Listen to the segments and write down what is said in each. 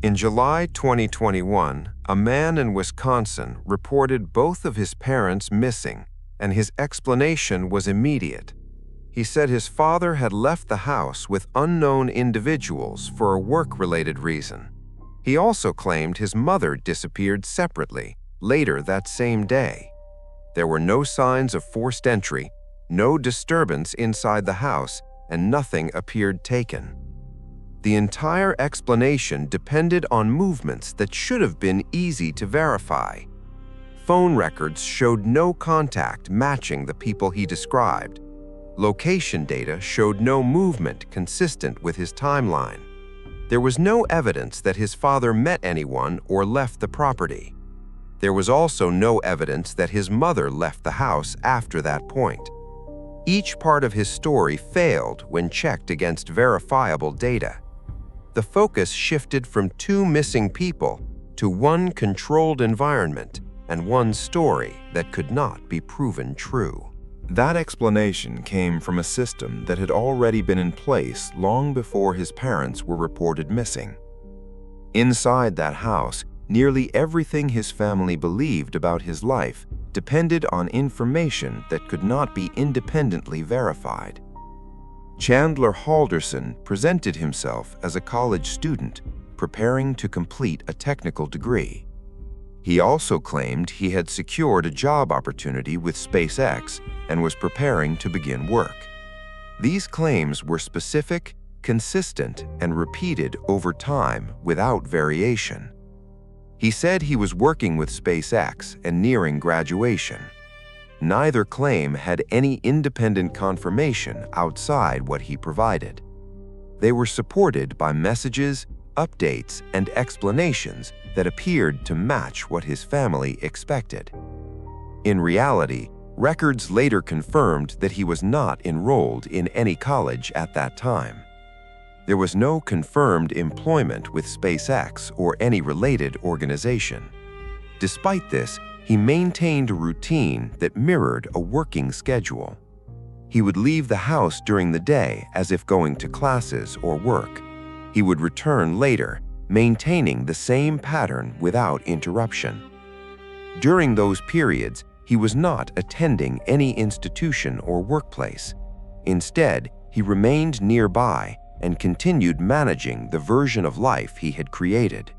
In July 2021, a man in Wisconsin reported both of his parents missing, and his explanation was immediate. He said his father had left the house with unknown individuals for a work-related reason. He also claimed his mother disappeared separately later that same day. There were no signs of forced entry, no disturbance inside the house, and nothing appeared taken. The entire explanation depended on movements that should have been easy to verify. Phone records showed no contact matching the people he described. Location data showed no movement consistent with his timeline. There was no evidence that his father met anyone or left the property. There was also no evidence that his mother left the house after that point. Each part of his story failed when checked against verifiable data. The focus shifted from two missing people to one controlled environment and one story that could not be proven true. That explanation came from a system that had already been in place long before his parents were reported missing. Inside that house, nearly everything his family believed about his life depended on information that could not be independently verified. Chandler Halderson presented himself as a college student preparing to complete a technical degree. He also claimed he had secured a job opportunity with SpaceX and was preparing to begin work. These claims were specific, consistent, and repeated over time without variation. He said he was working with SpaceX and nearing graduation. Neither claim had any independent confirmation outside what he provided. They were supported by messages, updates, and explanations that appeared to match what his family expected. In reality, records later confirmed that he was not enrolled in any college at that time. There was no confirmed employment with SpaceX or any related organization. Despite this, he maintained a routine that mirrored a working schedule. He would leave the house during the day as if going to classes or work. He would return later, maintaining the same pattern without interruption. During those periods, he was not attending any institution or workplace. Instead, he remained nearby and continued managing the version of life he had created.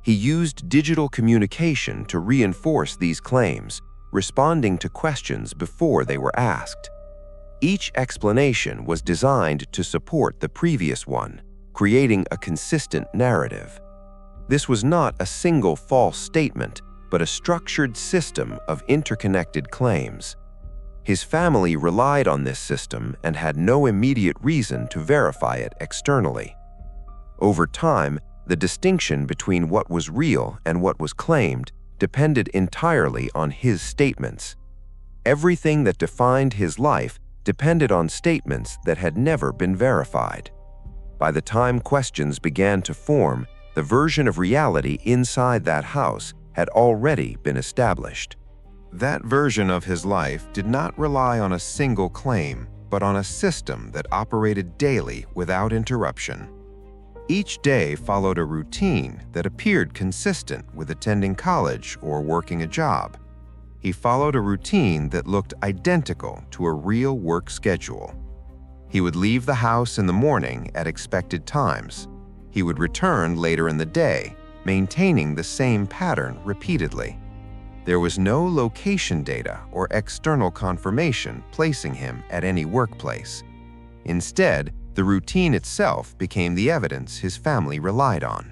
He used digital communication to reinforce these claims, responding to questions before they were asked. Each explanation was designed to support the previous one, creating a consistent narrative. This was not a single false statement, but a structured system of interconnected claims. His family relied on this system and had no immediate reason to verify it externally. Over time, the distinction between what was real and what was claimed depended entirely on his statements. Everything that defined his life depended on statements that had never been verified. By the time questions began to form, the version of reality inside that house had already been established. That version of his life did not rely on a single claim, but on a system that operated daily without interruption. Each day followed a routine that appeared consistent with attending college or working a job. He followed a routine that looked identical to a real work schedule. He would leave the house in the morning at expected times. He would return later in the day, maintaining the same pattern repeatedly. There was no location data or external confirmation placing him at any workplace. Instead, the routine itself became the evidence his family relied on.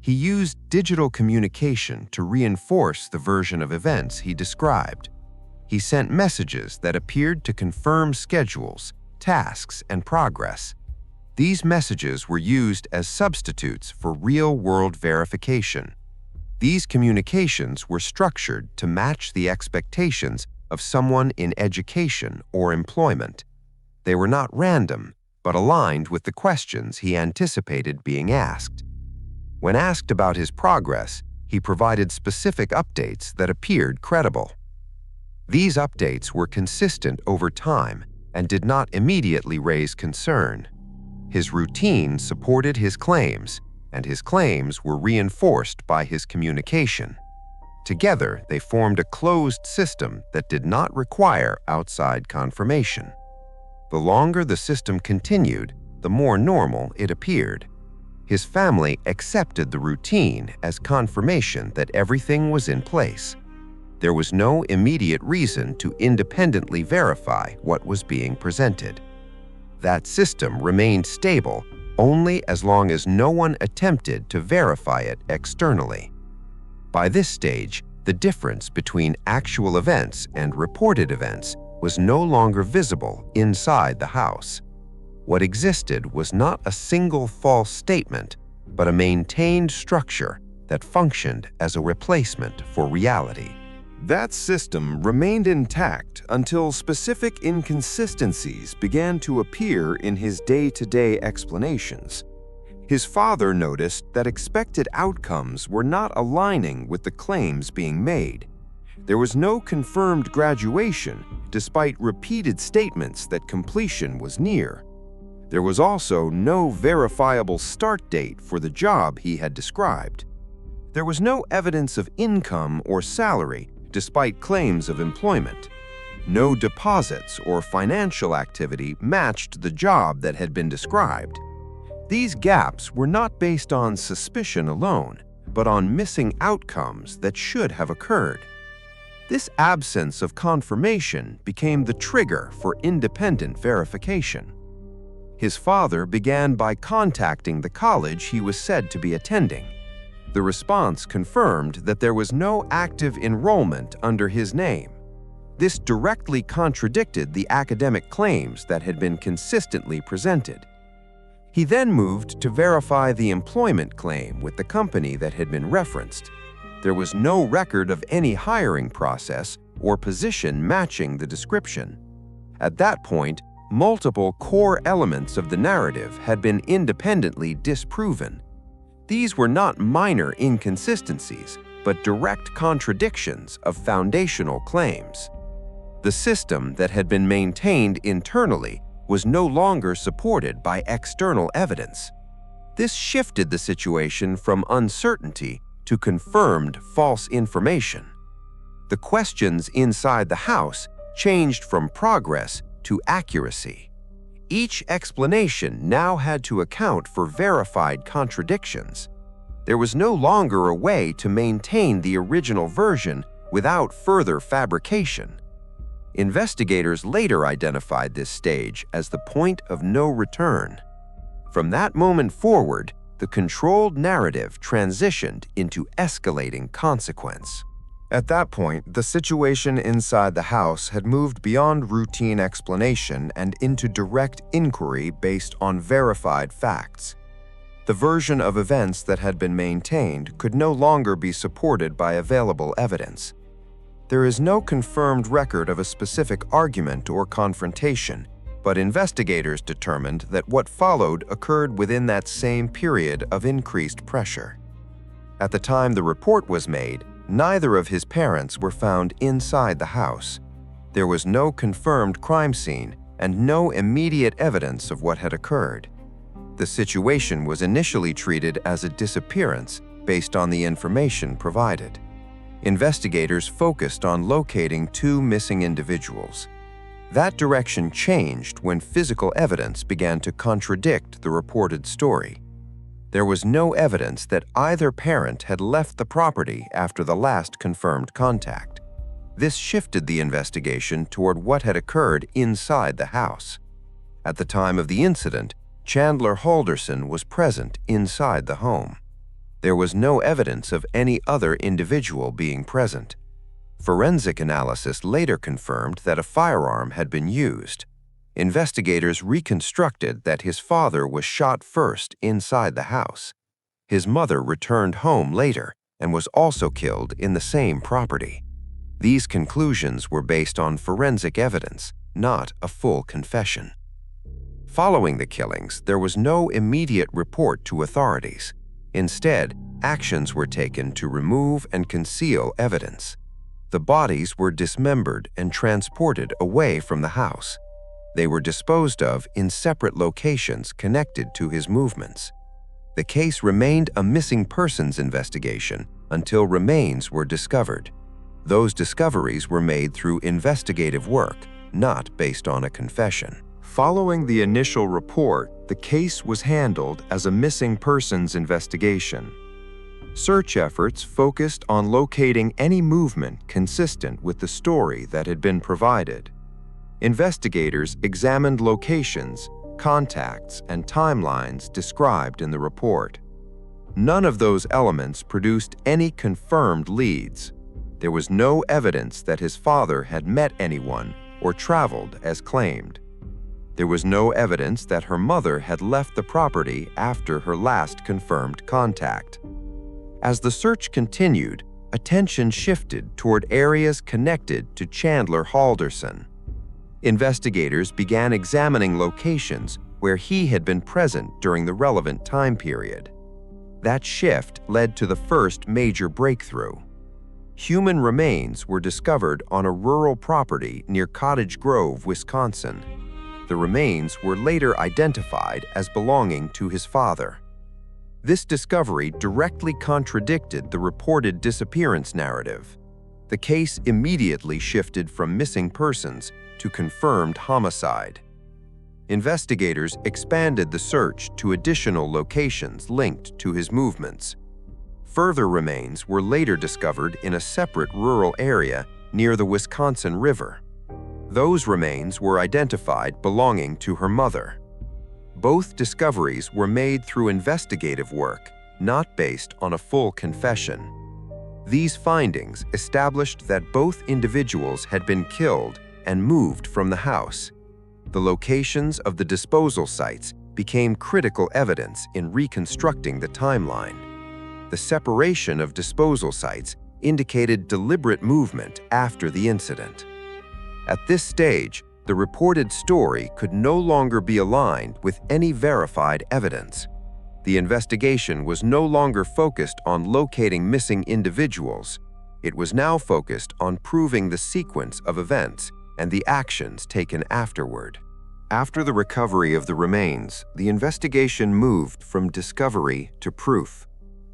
He used digital communication to reinforce the version of events he described. He sent messages that appeared to confirm schedules, tasks, and progress. These messages were used as substitutes for real-world verification. These communications were structured to match the expectations of someone in education or employment. They were not random, but aligned with the questions he anticipated being asked. When asked about his progress, he provided specific updates that appeared credible. These updates were consistent over time and did not immediately raise concern. His routine supported his claims, and his claims were reinforced by his communication. Together, they formed a closed system that did not require outside confirmation. The longer the system continued, the more normal it appeared. His family accepted the routine as confirmation that everything was in place. There was no immediate reason to independently verify what was being presented. That system remained stable only as long as no one attempted to verify it externally. By this stage, the difference between actual events and reported events was no longer visible inside the house. What existed was not a single false statement, but a maintained structure that functioned as a replacement for reality. That system remained intact until specific inconsistencies began to appear in his day-to-day explanations. His father noticed that expected outcomes were not aligning with the claims being made. There was no confirmed graduation, despite repeated statements that completion was near. There was also no verifiable start date for the job he had described. There was no evidence of income or salary, despite claims of employment. No deposits or financial activity matched the job that had been described. These gaps were not based on suspicion alone, but on missing outcomes that should have occurred. This absence of confirmation became the trigger for independent verification. His father began by contacting the college he was said to be attending. The response confirmed that there was no active enrollment under his name. This directly contradicted the academic claims that had been consistently presented. He then moved to verify the employment claim with the company that had been referenced. There was no record of any hiring process or position matching the description. At that point, multiple core elements of the narrative had been independently disproven. These were not minor inconsistencies, but direct contradictions of foundational claims. The system that had been maintained internally was no longer supported by external evidence. This shifted the situation from uncertainty to confirmed false information. The questions inside the house changed from progress to accuracy. Each explanation now had to account for verified contradictions. There was no longer a way to maintain the original version without further fabrication. Investigators later identified this stage as the point of no return. From that moment forward, the controlled narrative transitioned into escalating consequence. At that point, the situation inside the house had moved beyond routine explanation and into direct inquiry based on verified facts. The version of events that had been maintained could no longer be supported by available evidence. There is no confirmed record of a specific argument or confrontation, but investigators determined that what followed occurred within that same period of increased pressure. At the time the report was made, neither of his parents were found inside the house. There was no confirmed crime scene and no immediate evidence of what had occurred. The situation was initially treated as a disappearance based on the information provided. Investigators focused on locating two missing individuals. That direction changed when physical evidence began to contradict the reported story. There was no evidence that either parent had left the property after the last confirmed contact. This shifted the investigation toward what had occurred inside the house. At the time of the incident, Chandler Halderson was present inside the home. There was no evidence of any other individual being present. Forensic analysis later confirmed that a firearm had been used. Investigators reconstructed that his father was shot first inside the house. His mother returned home later and was also killed in the same property. These conclusions were based on forensic evidence, not a full confession. Following the killings, there was no immediate report to authorities. Instead, actions were taken to remove and conceal evidence. The bodies were dismembered and transported away from the house. They were disposed of in separate locations connected to his movements. The case remained a missing persons investigation until remains were discovered. Those discoveries were made through investigative work, not based on a confession. Following the initial report, the case was handled as a missing persons investigation. Search efforts focused on locating any movement consistent with the story that had been provided. Investigators examined locations, contacts, and timelines described in the report. None of those elements produced any confirmed leads. There was no evidence that his father had met anyone or traveled as claimed. There was no evidence that her mother had left the property after her last confirmed contact. As the search continued, attention shifted toward areas connected to Chandler Halderson. Investigators began examining locations where he had been present during the relevant time period. That shift led to the first major breakthrough. Human remains were discovered on a rural property near Cottage Grove, Wisconsin. The remains were later identified as belonging to his father. This discovery directly contradicted the reported disappearance narrative. The case immediately shifted from missing persons to confirmed homicide. Investigators expanded the search to additional locations linked to his movements. Further remains were later discovered in a separate rural area near the Wisconsin River. Those remains were identified belonging to her mother. Both discoveries were made through investigative work, not based on a full confession. These findings established that both individuals had been killed and moved from the house. The locations of the disposal sites became critical evidence in reconstructing the timeline. The separation of disposal sites indicated deliberate movement after the incident. At this stage, the reported story could no longer be aligned with any verified evidence. The investigation was no longer focused on locating missing individuals. It was now focused on proving the sequence of events and the actions taken afterward. After the recovery of the remains, the investigation moved from discovery to proof.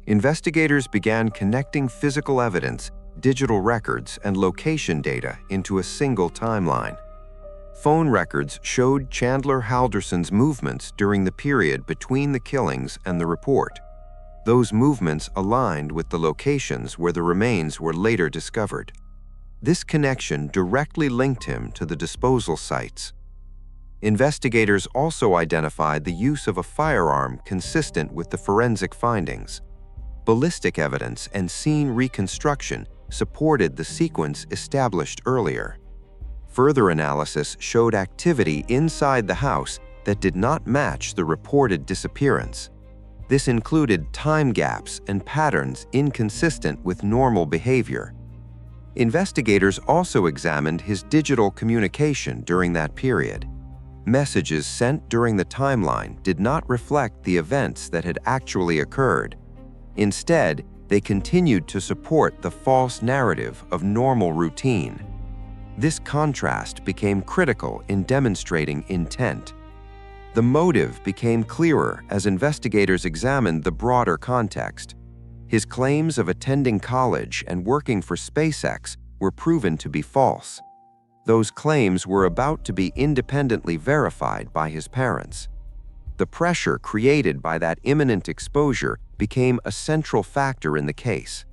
Investigators began connecting physical evidence, digital records, and location data into a single timeline. Phone records showed Chandler Halderson's movements during the period between the killings and the report. Those movements aligned with the locations where the remains were later discovered. This connection directly linked him to the disposal sites. Investigators also identified the use of a firearm consistent with the forensic findings. Ballistic evidence and scene reconstruction supported the sequence established earlier. Further analysis showed activity inside the house that did not match the reported disappearance. This included time gaps and patterns inconsistent with normal behavior. Investigators also examined his digital communication during that period. Messages sent during the timeline did not reflect the events that had actually occurred. Instead, they continued to support the false narrative of normal routine. This contrast became critical in demonstrating intent. The motive became clearer as investigators examined the broader context. His claims of attending college and working for SpaceX were proven to be false. Those claims were about to be independently verified by his parents. The pressure created by that imminent exposure became a central factor in the case.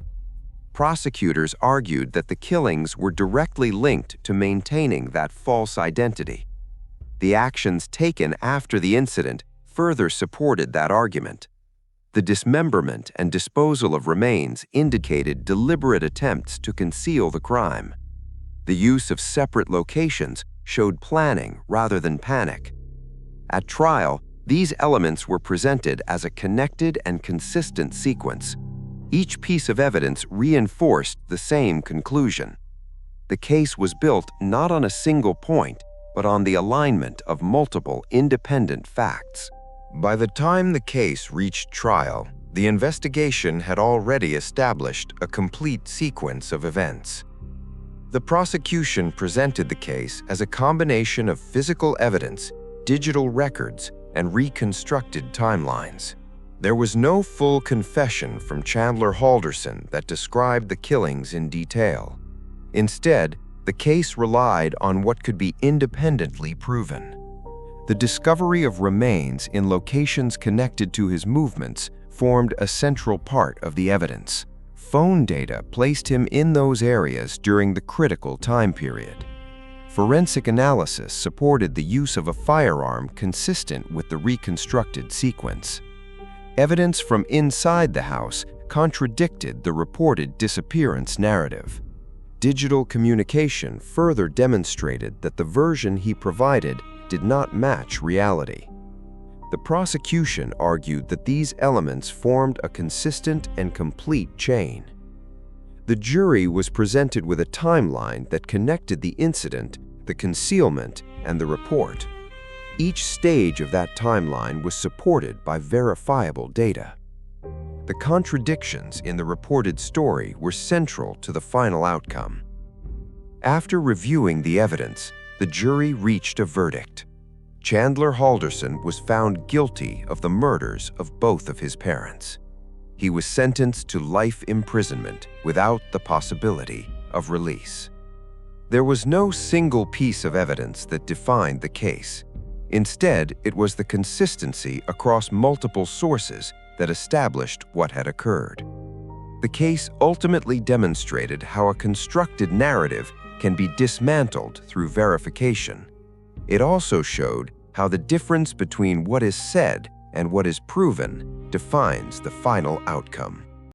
Prosecutors argued that the killings were directly linked to maintaining that false identity. The actions taken after the incident further supported that argument. The dismemberment and disposal of remains indicated deliberate attempts to conceal the crime. The use of separate locations showed planning rather than panic. At trial, these elements were presented as a connected and consistent sequence. Each piece of evidence reinforced the same conclusion. The case was built not on a single point, but on the alignment of multiple independent facts. By the time the case reached trial, the investigation had already established a complete sequence of events. The prosecution presented the case as a combination of physical evidence, digital records, and reconstructed timelines. There was no full confession from Chandler Halderson that described the killings in detail. Instead, the case relied on what could be independently proven. The discovery of remains in locations connected to his movements formed a central part of the evidence. Phone data placed him in those areas during the critical time period. Forensic analysis supported the use of a firearm consistent with the reconstructed sequence. Evidence from inside the house contradicted the reported disappearance narrative. Digital communication further demonstrated that the version he provided did not match reality. The prosecution argued that these elements formed a consistent and complete chain. The jury was presented with a timeline that connected the incident, the concealment, and the report. Each stage of that timeline was supported by verifiable data. The contradictions in the reported story were central to the final outcome. After reviewing the evidence, the jury reached a verdict. Chandler Halderson was found guilty of the murders of both of his parents. He was sentenced to life imprisonment without the possibility of release. There was no single piece of evidence that defined the case. Instead, it was the consistency across multiple sources that established what had occurred. The case ultimately demonstrated how a constructed narrative can be dismantled through verification. It also showed how the difference between what is said and what is proven defines the final outcome.